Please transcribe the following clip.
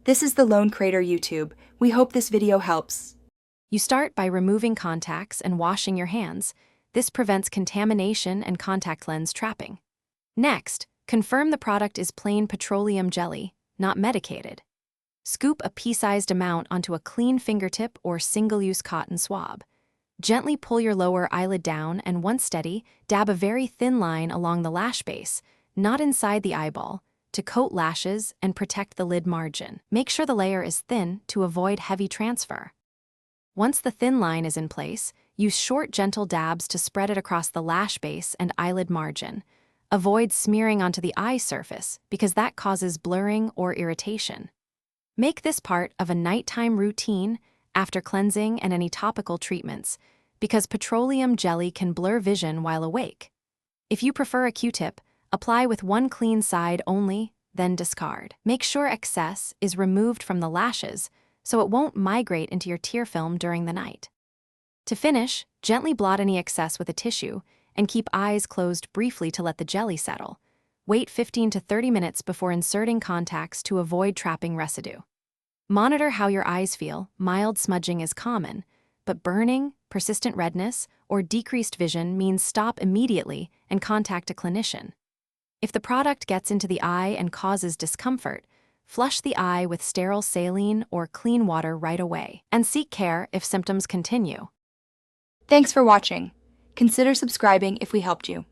This is the Lone Crater YouTube. We hope this video helps. You start by removing contacts and washing your hands. This prevents contamination and contact lens trapping. Next, confirm the product is plain petroleum jelly, not medicated. Scoop a pea-sized amount onto a clean fingertip or single-use cotton swab. Gently pull your lower eyelid down and, once steady, dab a very thin line along the lash base, not inside the eyeball, to coat lashes and protect the lid margin. Make sure the layer is thin to avoid heavy transfer. Once the thin line is in place, use short, gentle dabs to spread it across the lash base and eyelid margin. Avoid smearing onto the eye surface because that causes blurring or irritation. Make this part of a nighttime routine after cleansing and any topical treatments, because petroleum jelly can blur vision while awake. If you prefer a Q-tip, apply with one clean side only, then discard. Make sure excess is removed from the lashes so it won't migrate into your tear film during the night. To finish, gently blot any excess with a tissue and keep eyes closed briefly to let the jelly settle. Wait 15 to 30 minutes before inserting contacts to avoid trapping residue. Monitor how your eyes feel. Mild smudging is common, but burning, persistent redness, or decreased vision means stop immediately and contact a clinician. If the product gets into the eye and causes discomfort, flush the eye with sterile saline or clean water right away, and seek care if symptoms continue. Thanks for watching. Consider subscribing if we helped you.